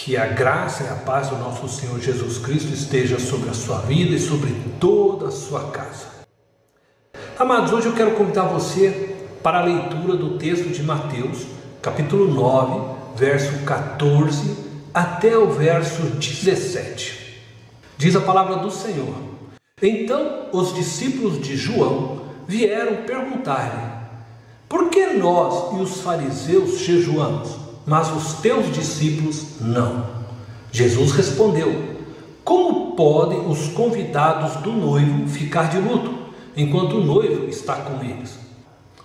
Que a graça e a paz do nosso Senhor Jesus Cristo esteja sobre a sua vida e sobre toda a sua casa. Amados, hoje eu quero convidar você para a leitura do texto de Mateus, capítulo 9, verso 14 até o verso 17. Diz a palavra do Senhor: Então os discípulos de João vieram perguntar-lhe: Por que nós e os fariseus jejuamos, mas os teus discípulos não? Jesus respondeu: Como podem os convidados do noivo ficar de luto, enquanto o noivo está com eles?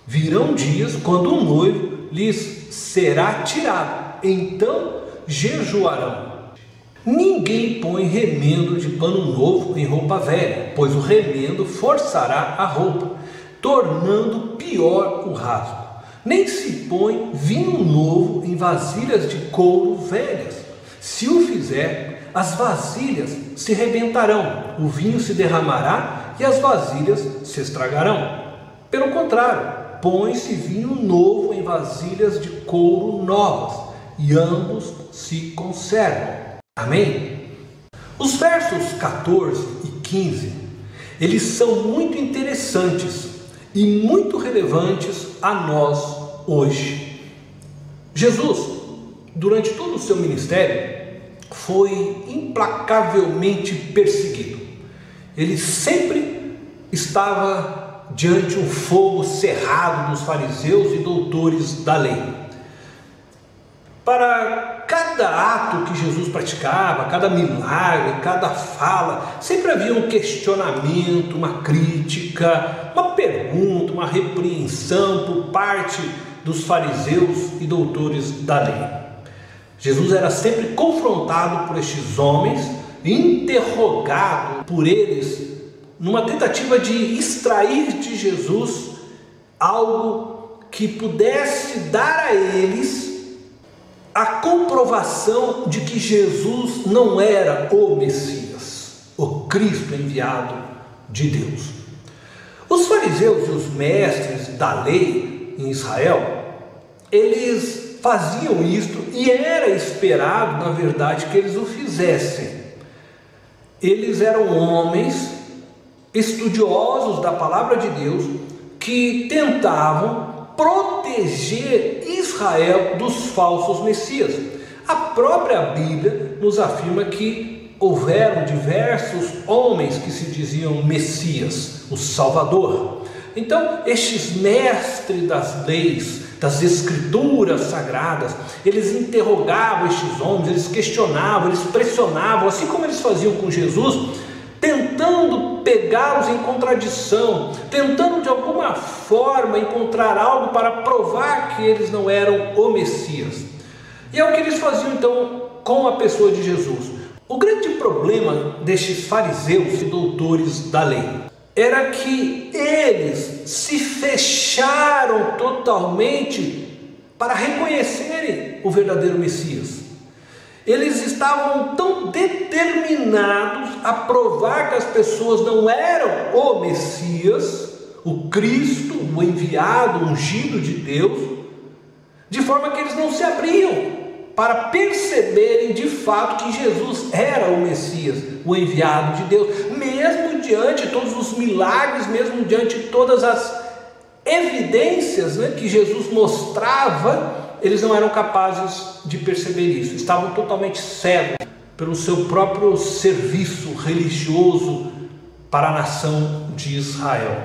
Virão dias quando o noivo lhes será tirado, então jejuarão. Ninguém põe remendo de pano novo em roupa velha, pois o remendo forçará a roupa, tornando pior o rasgo. Nem se põe vinho novo em vasilhas de couro velhas. Se o fizer, as vasilhas se rebentarão, o vinho se derramará e as vasilhas se estragarão. Pelo contrário, põe-se vinho novo em vasilhas de couro novas, e ambos se conservam. Amém? Os versos 14 e 15, eles são muito interessantes e muito relevantes a nós hoje. Jesus, durante todo o seu ministério, foi implacavelmente perseguido. Ele sempre estava diante um fogo cerrado dos fariseus e doutores da lei. Para cada ato que Jesus praticava, cada milagre, cada fala, sempre havia um questionamento, uma crítica, uma pergunta, uma repreensão por parte dos fariseus e doutores da lei. Jesus era sempre confrontado por estes homens, interrogado por eles, numa tentativa de extrair de Jesus algo que pudesse dar a eles a comprovação de que Jesus não era o Messias, o Cristo enviado de Deus. Os fariseus e os mestres da lei em Israel, eles faziam isto e era esperado, na verdade, que eles o fizessem. Eles eram homens estudiosos da palavra de Deus que tentavam proteger Israel dos falsos messias. A própria Bíblia nos afirma que houveram diversos homens que se diziam Messias, o Salvador. Então, estes mestres das leis, das escrituras sagradas, eles interrogavam estes homens, eles questionavam, eles pressionavam, assim como eles faziam com Jesus, tentando pegá-los em contradição, tentando de alguma forma encontrar algo para provar que eles não eram o Messias. E é o que eles faziam então com a pessoa de Jesus. O grande problema destes fariseus e doutores da lei era que eles se fecharam totalmente para reconhecerem o verdadeiro Messias. Eles estavam tão determinados a provar que as pessoas não eram o Messias, o Cristo, o enviado, o ungido de Deus, de forma que eles não se abriam para perceberem de fato que Jesus era o Messias, o enviado de Deus, mesmo diante de todos os milagres, mesmo diante de todas as evidências, que Jesus mostrava. Eles não eram capazes de perceber isso, estavam totalmente cegos pelo seu próprio serviço religioso para a nação de Israel.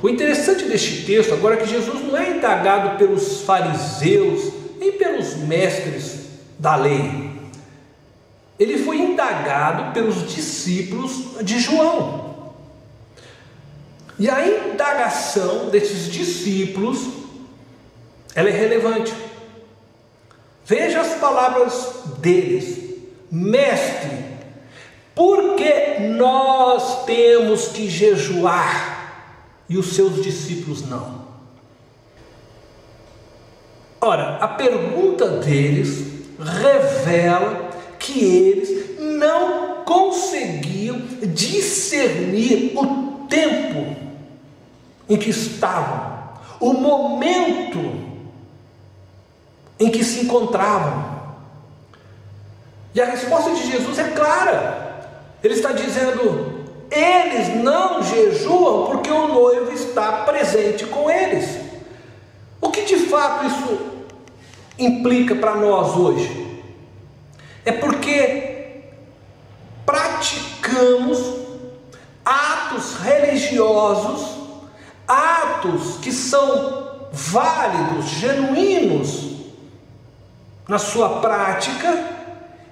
O interessante deste texto agora é que Jesus não é indagado pelos fariseus, nem pelos mestres da lei. Ele foi indagado pelos discípulos de João. E a indagação desses discípulos, ela é relevante. Veja as palavras deles: Mestre, por que nós temos que jejuar e os seus discípulos não? Ora, a pergunta deles revela que eles não conseguiam discernir o tempo em que estavam, o momento em que se encontravam. E a resposta de Jesus é clara. Ele está dizendo: eles não jejuam porque o noivo está presente com eles. O que de fato isso implica para nós hoje? É porque praticamos atos religiosos, atos que são válidos, genuínos na sua prática,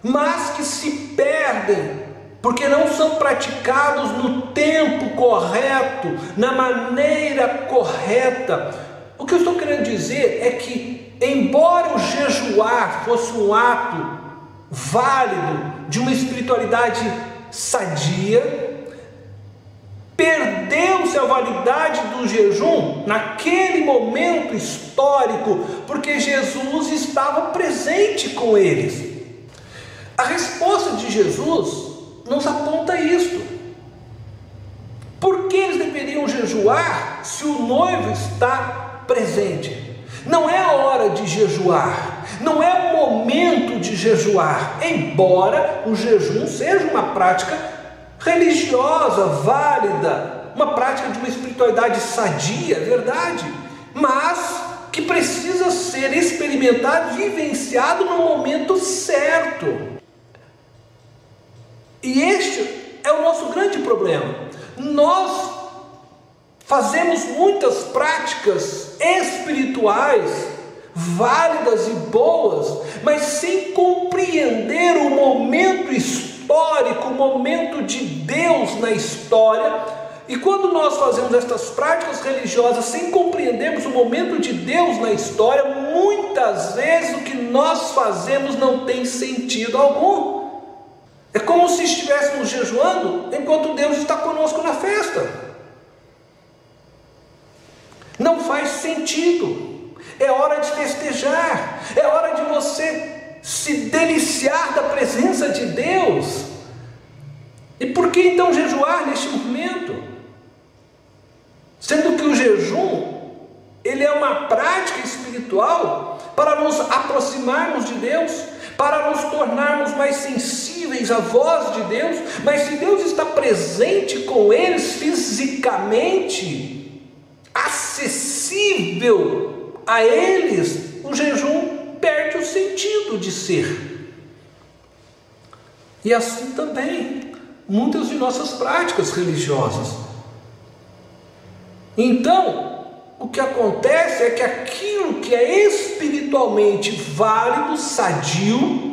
mas que se perdem porque não são praticados no tempo correto, na maneira correta. O que eu estou querendo dizer é que, embora o jejuar fosse um ato válido de uma espiritualidade sadia, perdeu-se a validade do jejum naquele momento histórico, porque Jesus estava presente com eles. A resposta de Jesus nos aponta isto. Por que eles deveriam jejuar se o noivo está presente? Não é a hora de jejuar, não é o momento de jejuar, embora o jejum seja uma prática religiosa, válida, uma prática de uma espiritualidade sadia, é verdade, mas que precisa ser experimentado, vivenciado no momento certo. E este é o nosso grande problema. Nós fazemos muitas práticas espirituais válidas e boas, mas sem compreender o momento histórico, o momento de Deus na história. E quando nós fazemos estas práticas religiosas sem compreendermos o momento de Deus na história, muitas vezes o que nós fazemos não tem sentido algum. É como se estivéssemos jejuando enquanto Deus está conosco na festa. Não faz sentido. É hora de festejar. É hora de você se deliciar da presença de Deus. E por que então jejuar neste momento? Sendo que o jejum, ele é uma prática espiritual para nos aproximarmos de Deus, para nos tornarmos mais sensíveis à voz de Deus. Mas se Deus está presente com eles fisicamente, acessível a eles, o jejum perde o sentido de ser. E assim também muitas de nossas práticas religiosas. Então, o que acontece é que aquilo que é espiritualmente válido, sadio,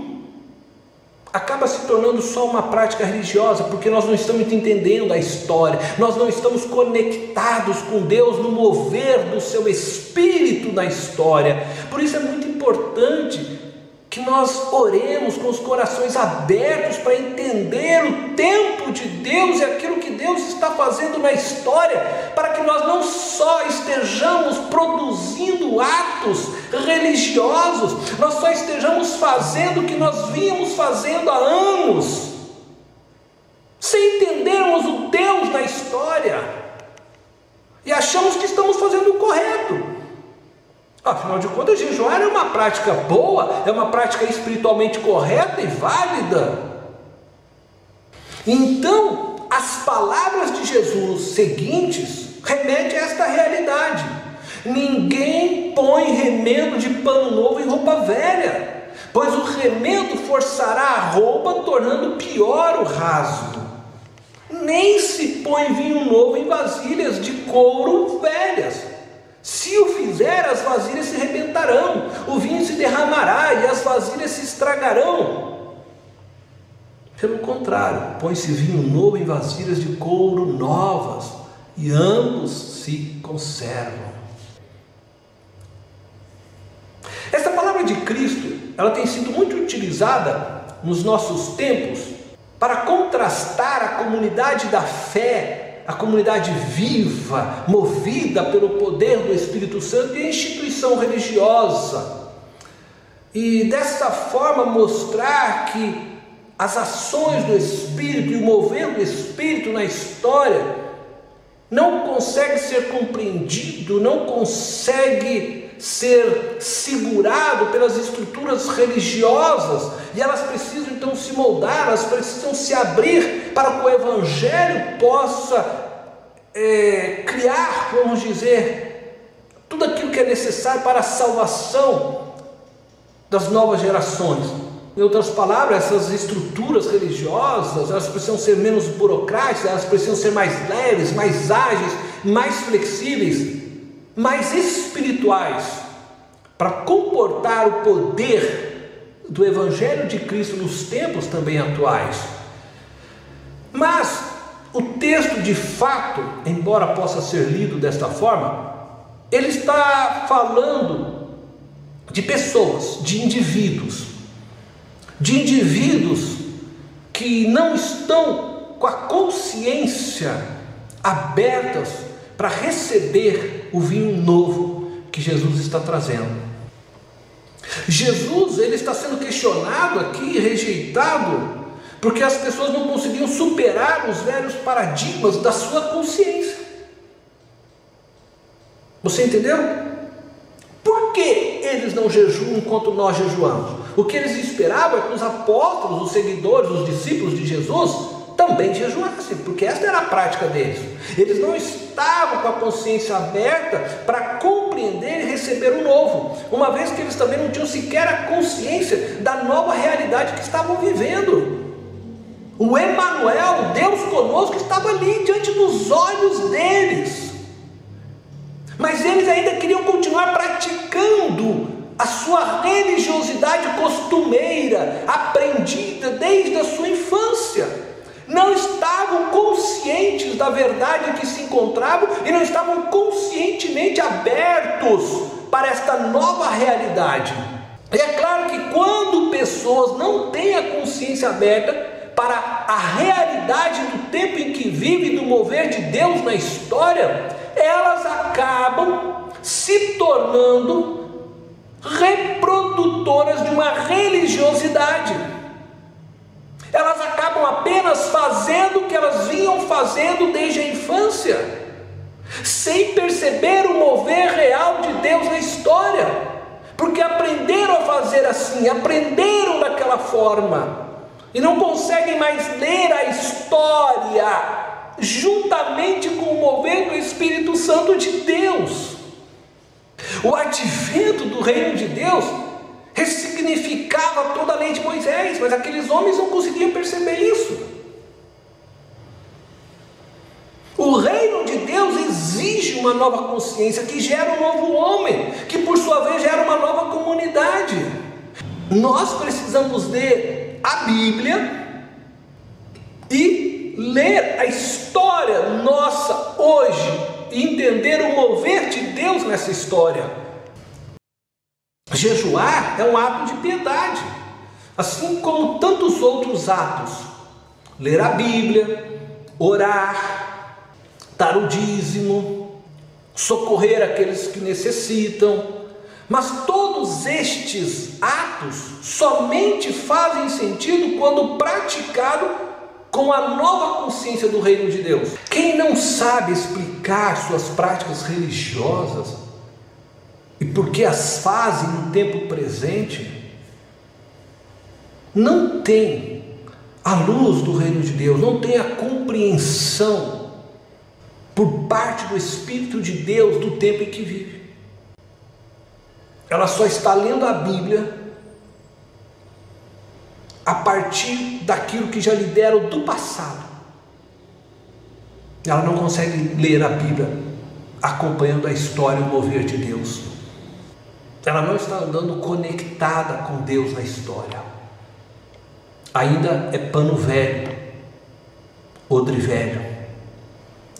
acaba se tornando só uma prática religiosa, porque nós não estamos entendendo a história, nós não estamos conectados com Deus no mover do seu Espírito na história. Por isso é muito importante que nós oremos com os corações abertos para entender o tempo de Deus e aquilo que Deus está fazendo na história, para que nós não só estejamos produzindo atos religiosos, nós só estejamos fazendo o que nós vínhamos fazendo há anos, sem entendermos o Deus na história, e achamos que estamos fazendo o correto. Afinal de contas, jejuar é uma prática boa, é uma prática espiritualmente correta e válida. Então, as palavras de Jesus seguintes remetem a esta realidade. Ninguém põe remendo de pano novo em roupa velha, pois o remendo forçará a roupa, tornando pior o rasgo. Nem se põe vinho novo em vasilhas de couro velhas. Se o fizer, as vasilhas se rebentarão, o vinho se derramará e as vasilhas se estragarão. Pelo contrário, põe-se vinho novo em vasilhas de couro novas, e ambos se conservam. Essa palavra de Cristo, ela tem sido muito utilizada nos nossos tempos para contrastar a comunidade da fé, a comunidade viva, movida pelo poder do Espírito Santo, e a instituição religiosa. E dessa forma mostrar que as ações do Espírito e o mover do Espírito na história não consegue ser compreendido, não consegue ser segurado pelas estruturas religiosas, e elas precisam então se moldar, elas precisam se abrir para que o Evangelho possa criar, vamos dizer, tudo aquilo que é necessário para a salvação das novas gerações. Em outras palavras, essas estruturas religiosas, elas precisam ser menos burocráticas, elas precisam ser mais leves, mais ágeis, mais flexíveis, mais espirituais, para comportar o poder do Evangelho de Cristo nos tempos também atuais. Mas o texto, de fato, embora possa ser lido desta forma, ele está falando de pessoas, de indivíduos que não estão com a consciência abertas para receber o vinho novo que Jesus está trazendo. Jesus, ele está sendo questionado aqui, rejeitado, porque as pessoas não conseguiam superar os velhos paradigmas da sua consciência. Você entendeu? Por que eles não jejuam enquanto nós jejuamos? O que eles esperavam é que os apóstolos, os seguidores, os discípulos de Jesus também jejuassem, porque esta era a prática deles. Eles não estavam com a consciência aberta para compreender e receber o novo, uma vez que eles também não tinham sequer a consciência da nova realidade que estavam vivendo. O Emanuel, Deus conosco, estava ali diante dos olhos deles, mas eles ainda queriam continuar praticando a sua religiosidade costumeira, aprendida desde a sua infância. Não estavam conscientes da verdade em que se encontravam e não estavam conscientemente abertos para esta nova realidade. E é claro que quando pessoas não têm a consciência aberta para a realidade do tempo em que vivem, do mover de Deus na história, elas acabam se tornando reprodutoras de uma religiosidade. Elas acabam apenas fazendo o que elas vinham fazendo desde a infância, sem perceber o mover real de Deus na história, porque aprenderam a fazer assim, aprenderam daquela forma, e não conseguem mais ler a história juntamente com o mover do Espírito Santo de Deus. O advento do reino de Deus ressignificava toda a lei de Moisés, mas aqueles homens não conseguiam perceber isso. O reino de Deus exige uma nova consciência que gera um novo homem, que por sua vez gera uma nova comunidade. Nós precisamos ler a Bíblia e ler a história nossa hoje, e entender o mover de Deus nessa história. Jejuar é um ato de piedade, assim como tantos outros atos. Ler a Bíblia, orar, dar o dízimo, socorrer aqueles que necessitam. Mas todos estes atos somente fazem sentido quando praticado com a nova consciência do reino de Deus. Quem não sabe explicar suas práticas religiosas e por que as fazem no tempo presente, não tem a luz do reino de Deus, não tem a compreensão por parte do Espírito de Deus do tempo em que vive. Ela só está lendo a Bíblia a partir daquilo que já lhe deram do passado. Ela não consegue ler a Bíblia acompanhando a história e o mover de Deus. Ela não está andando conectada com Deus na história. Ainda é pano velho, odre velho.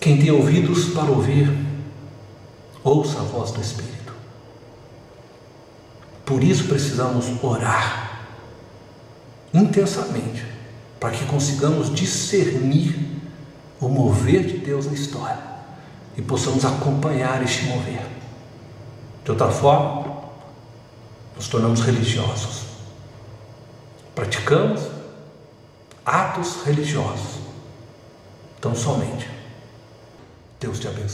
Quem tem ouvidos para ouvir, ouça a voz do Espírito. Por isso precisamos orar intensamente, para que consigamos discernir o mover de Deus na história e possamos acompanhar este mover. De outra forma, nos tornamos religiosos, praticamos atos religiosos, tão somente. Deus te abençoe.